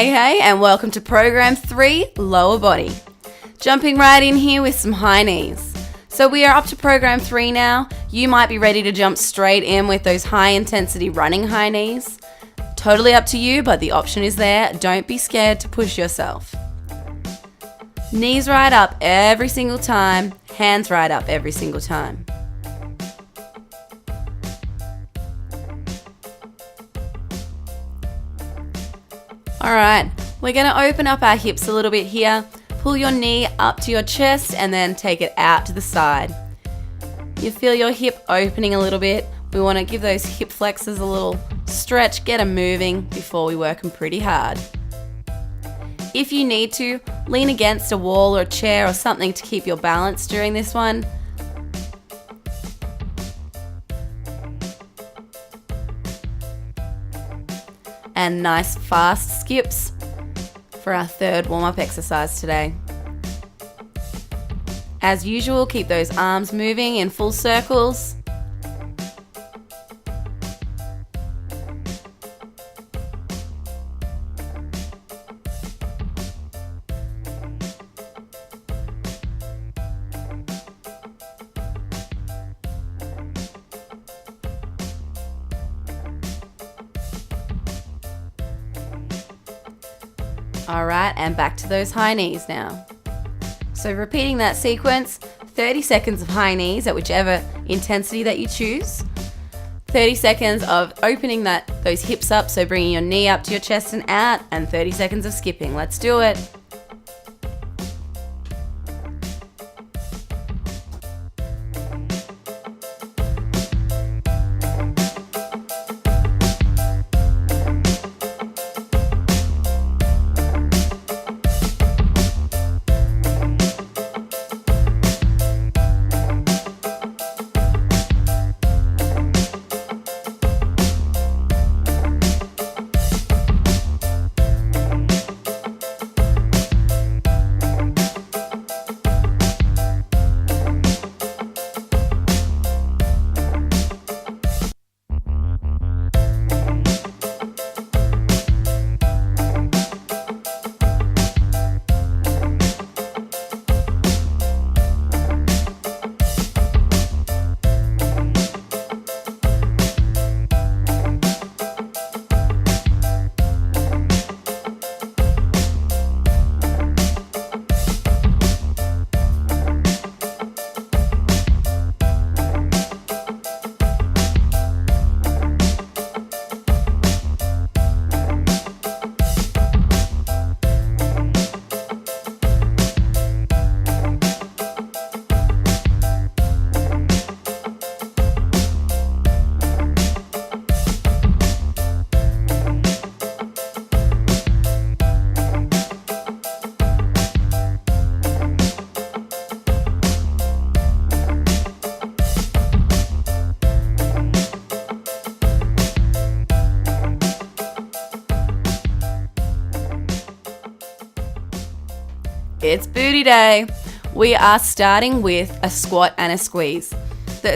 Hey, and welcome to Program 3, Lower Body. Jumping right in here with some high knees. So we are up to Program 3 now. You might be ready to jump straight in with those high intensity running high knees. Totally up to you, but the option is there. Don't be scared to push yourself. Knees right up every single time, hands right up every single time. Alright, we're going to open up our hips a little bit here. Pull your knee up to your chest and then take it out to the side. You feel your hip opening a little bit. We want to give those hip flexors a little stretch, get them moving before we work them pretty hard. If you need to, lean against a wall or a chair or something to keep your balance during this one. And nice fast skips for our third warm-up exercise today. As usual, keep those arms moving in full circles. Alright, and back to those high knees now. So repeating that sequence, 30 seconds of high knees at whichever intensity that you choose. 30 seconds of opening those hips up, so bringing your knee up to your chest and out, and 30 seconds of skipping. Let's do it. It's booty day. We are starting with a squat and a squeeze.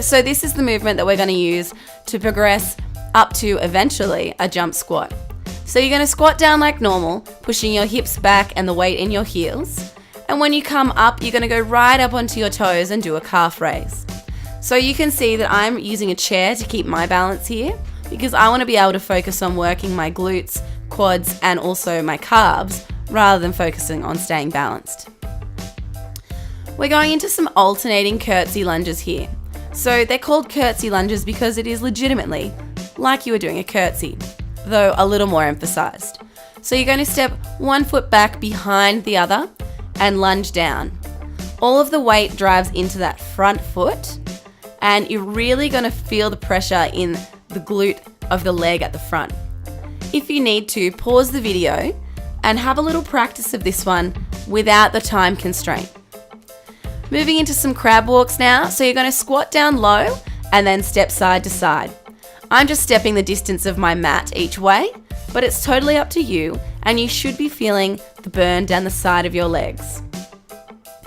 So this is the movement that we're going to use to progress up to eventually a jump squat. So you're going to squat down like normal, pushing your hips back and the weight in your heels. And when you come up, you're going to go right up onto your toes and do a calf raise. So you can see that I'm using a chair to keep my balance here because I want to be able to focus on working my glutes, quads, and also my calves, rather than focusing on staying balanced. We're going into some alternating curtsy lunges here. So they're called curtsy lunges because it is legitimately like you were doing a curtsy, though a little more emphasized. So you're going to step one foot back behind the other and lunge down. All of the weight drives into that front foot, and you're really going to feel the pressure in the glute of the leg at the front. If you need to, pause the video and have a little practice of this one without the time constraint. Moving into some crab walks now. So you're going to squat down low and then step side to side. I'm just stepping the distance of my mat each way, but it's totally up to you, and you should be feeling the burn down the side of your legs.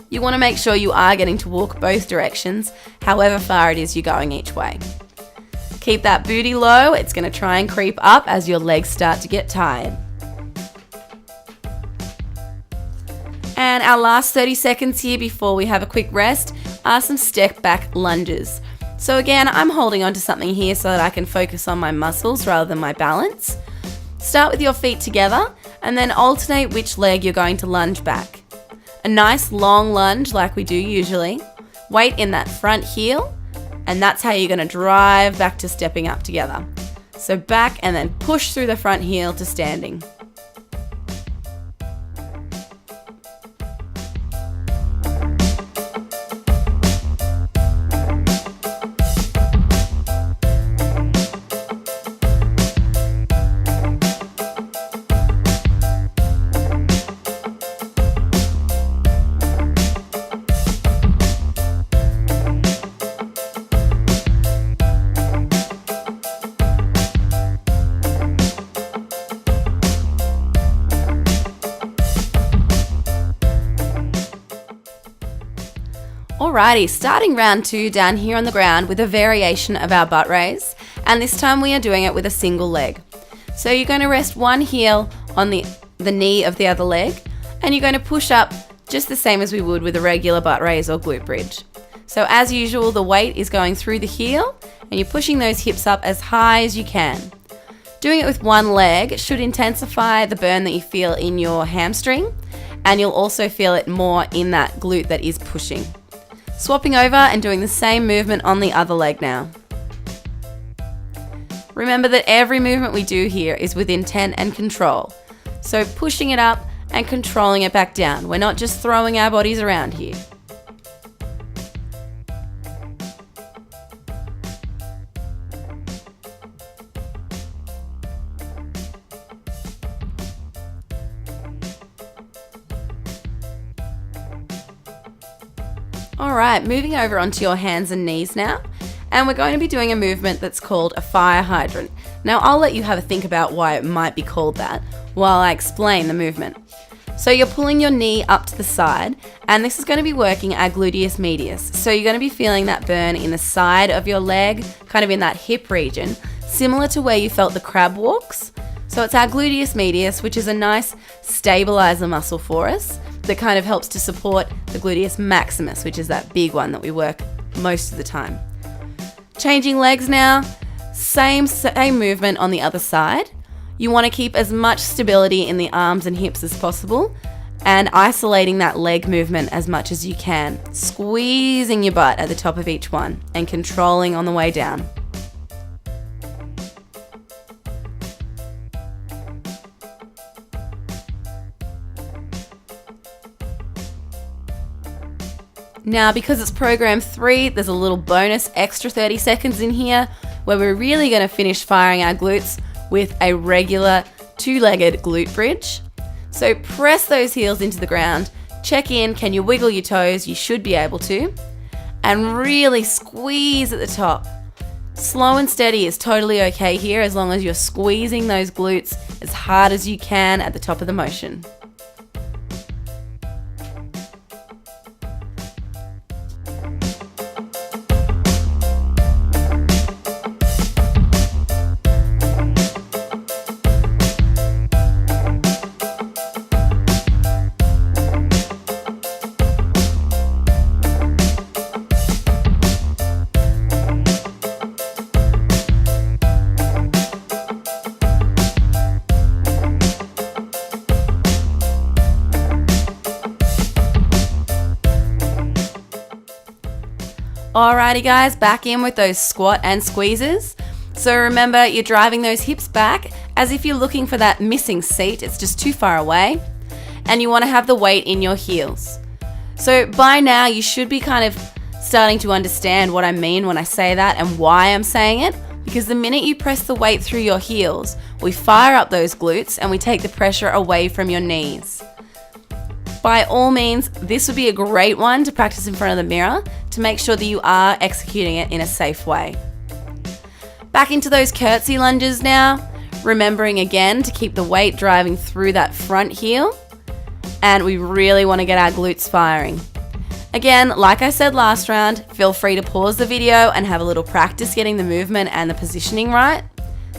You want to make sure you are getting to walk both directions, however far it is you're going each way. Keep that booty low. It's going to try and creep up as your legs start to get tired. And our last 30 seconds here before we have a quick rest are some step back lunges. So again, I'm holding onto something here so that I can focus on my muscles rather than my balance. Start with your feet together and then alternate which leg you're going to lunge back. A nice long lunge like we do usually. Weight in that front heel, and that's how you're going to drive back to stepping up together. So back and then push through the front heel to standing. Alrighty, starting round 2 down here on the ground with a variation of our butt raise, and this time we are doing it with a single leg. So you're going to rest one heel on the knee of the other leg, and you're going to push up just the same as we would with a regular butt raise or glute bridge. So as usual, the weight is going through the heel, and you're pushing those hips up as high as you can. Doing it with one leg should intensify the burn that you feel in your hamstring, and you'll also feel it more in that glute that is pushing. Swapping over and doing the same movement on the other leg now. Remember that every movement we do here is with intent and control. So pushing it up and controlling it back down. We're not just throwing our bodies around here. Alright, moving over onto your hands and knees now, and we're going to be doing a movement that's called a fire hydrant. Now I'll let you have a think about why it might be called that while I explain the movement. So you're pulling your knee up to the side, and this is going to be working our gluteus medius. So you're going to be feeling that burn in the side of your leg, kind of in that hip region, similar to where you felt the crab walks. So it's our gluteus medius, which is a nice stabilizer muscle for us that kind of helps to support the gluteus maximus, which is that big one that we work most of the time. Changing legs now, same movement on the other side. You want to keep as much stability in the arms and hips as possible and isolating that leg movement as much as you can, squeezing your butt at the top of each one and controlling on the way down. Now, because it's program 3, there's a little bonus extra 30 seconds in here where we're really going to finish firing our glutes with a regular 2-legged glute bridge. So press those heels into the ground, check in, can you wiggle your toes? You should be able to. And really squeeze at the top. Slow and steady is totally okay here as long as you're squeezing those glutes as hard as you can at the top of the motion. Alrighty guys, back in with those squat and squeezes. So remember, you're driving those hips back as if you're looking for that missing seat. It's just too far away. And you want to have the weight in your heels. So by now you should be kind of starting to understand what I mean when I say that and why I'm saying it. Because the minute you press the weight through your heels, we fire up those glutes and we take the pressure away from your knees. By all means, this would be a great one to practice in front of the mirror to make sure that you are executing it in a safe way. Back into those curtsy lunges now, remembering again to keep the weight driving through that front heel, and we really want to get our glutes firing. Again, like I said last round, feel free to pause the video and have a little practice getting the movement and the positioning right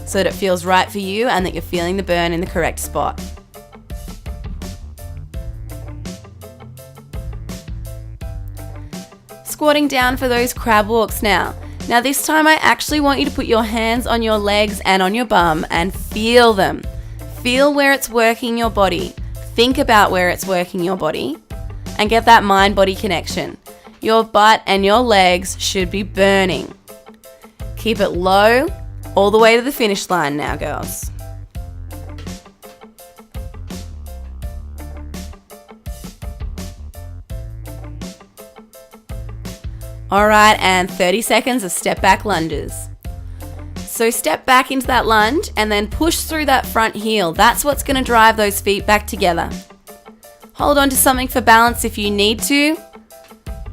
so that it feels right for you and that you're feeling the burn in the correct spot. squatting down for those crab walks now. Now this time I actually want you to put your hands on your legs and on your bum and feel them. Feel where it's working your body. Think about where it's working your body and get that mind-body connection. Your butt and your legs should be burning. Keep it low all the way to the finish line now, girls. All right, and 30 seconds of step back lunges. So step back into that lunge and then push through that front heel. That's what's going to drive those feet back together. Hold on to something for balance if you need to.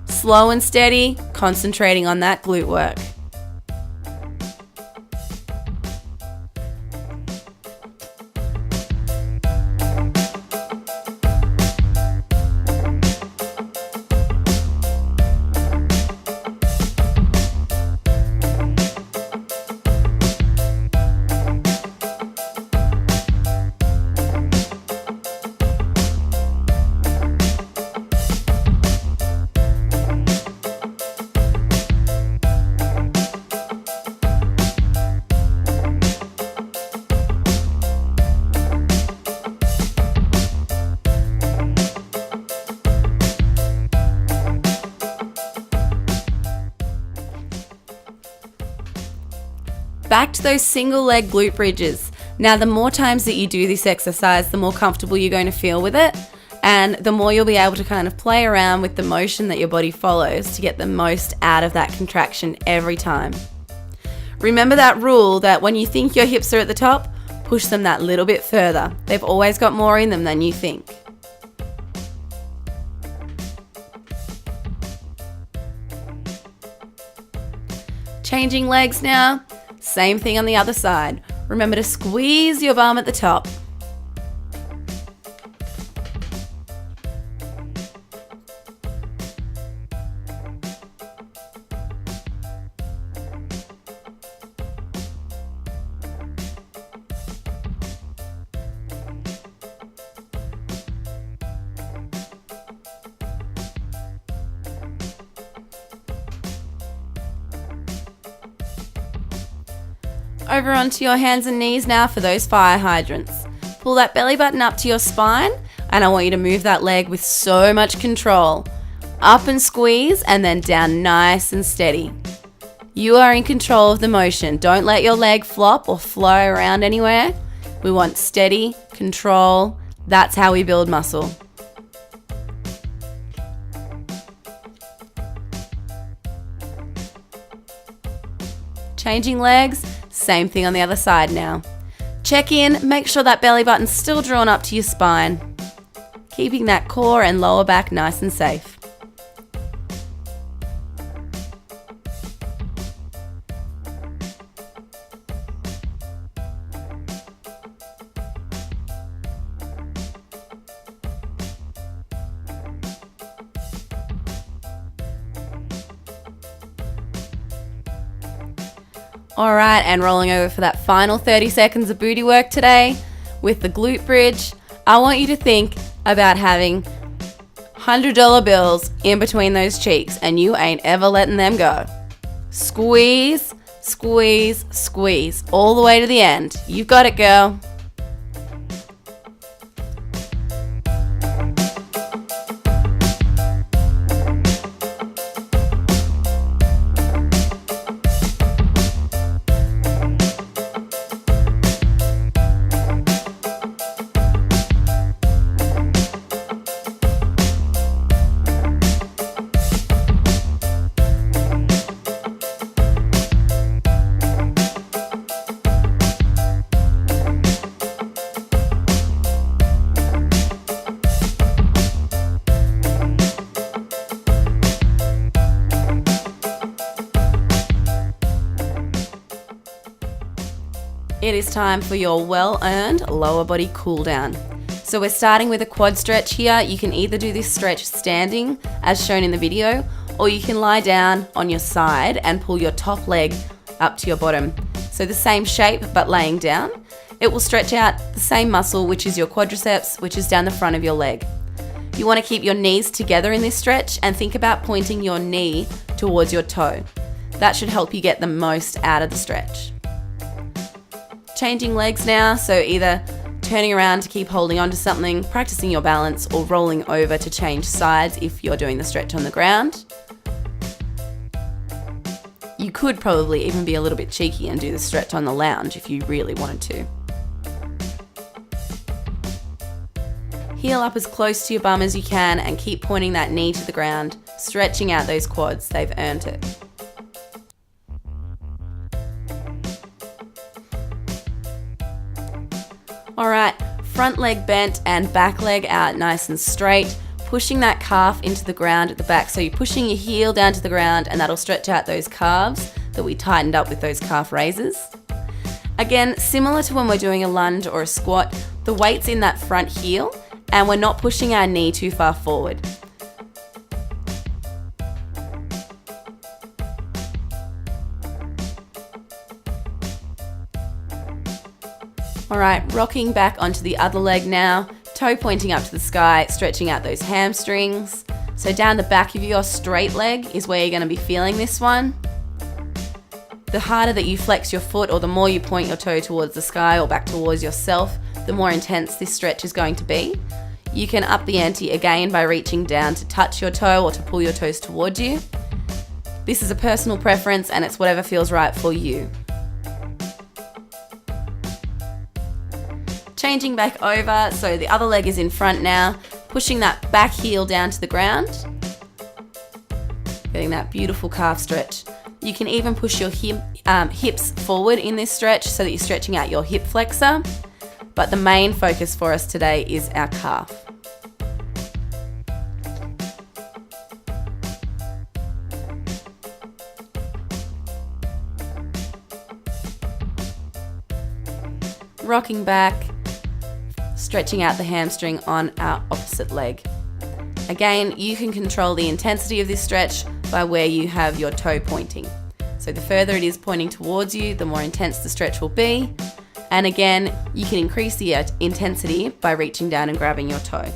Slow and steady, concentrating on that glute work. Back to those single leg glute bridges. Now the more times that you do this exercise, the more comfortable you're going to feel with it, and the more you'll be able to kind of play around with the motion that your body follows to get the most out of that contraction every time. Remember that rule that when you think your hips are at the top, push them that little bit further. They've always got more in them than you think. Changing legs now. Same thing on the other side. Remember to squeeze your bum at the top. Over onto your hands and knees now for those fire hydrants. Pull that belly button up to your spine, and I want you to move that leg with so much control. Up and squeeze, and then down nice and steady. You are in control of the motion. Don't let your leg flop or fly around anywhere. We want steady control. That's how we build muscle. Changing legs. Same thing on the other side now. Check in, make sure that belly button's still drawn up to your spine. Keeping that core and lower back nice and safe. All right, and rolling over for that final 30 seconds of booty work today with the glute bridge. I want you to think about having $100 bills in between those cheeks, and you ain't ever letting them go. Squeeze, squeeze, squeeze, all the way to the end. You've got it, girl. It is time for your well-earned lower body cool down. So we're starting with a quad stretch here. You can either do this stretch standing as shown in the video, or you can lie down on your side and pull your top leg up to your bottom. So the same shape but laying down. It will stretch out the same muscle, which is your quadriceps, which is down the front of your leg. You want to keep your knees together in this stretch and think about pointing your knee towards your toe. That should help you get the most out of the stretch. Changing legs now, so either turning around to keep holding onto something, practicing your balance, or rolling over to change sides if you're doing the stretch on the ground. You could probably even be a little bit cheeky and do the stretch on the lounge if you really wanted to. Heel up as close to your bum as you can and keep pointing that knee to the ground, stretching out those quads, they've earned it. Alright, front leg bent and back leg out nice and straight, pushing that calf into the ground at the back. So you're pushing your heel down to the ground and that'll stretch out those calves that we tightened up with those calf raises. Again, similar to when we're doing a lunge or a squat, the weight's in that front heel and we're not pushing our knee too far forward. Alright, rocking back onto the other leg now, toe pointing up to the sky, stretching out those hamstrings. So down the back of your straight leg is where you're going to be feeling this one. The harder that you flex your foot or the more you point your toe towards the sky or back towards yourself, the more intense this stretch is going to be. You can up the ante again by reaching down to touch your toe or to pull your toes towards you. This is a personal preference and it's whatever feels right for you. Changing back over, so the other leg is in front now, pushing that back heel down to the ground. Getting that beautiful calf stretch. You can even push your hips forward in this stretch so that you're stretching out your hip flexor. But the main focus for us today is our calf. Rocking back, stretching out the hamstring on our opposite leg. Again, you can control the intensity of this stretch by where you have your toe pointing. So the further it is pointing towards you, the more intense the stretch will be. And again, you can increase the intensity by reaching down and grabbing your toe.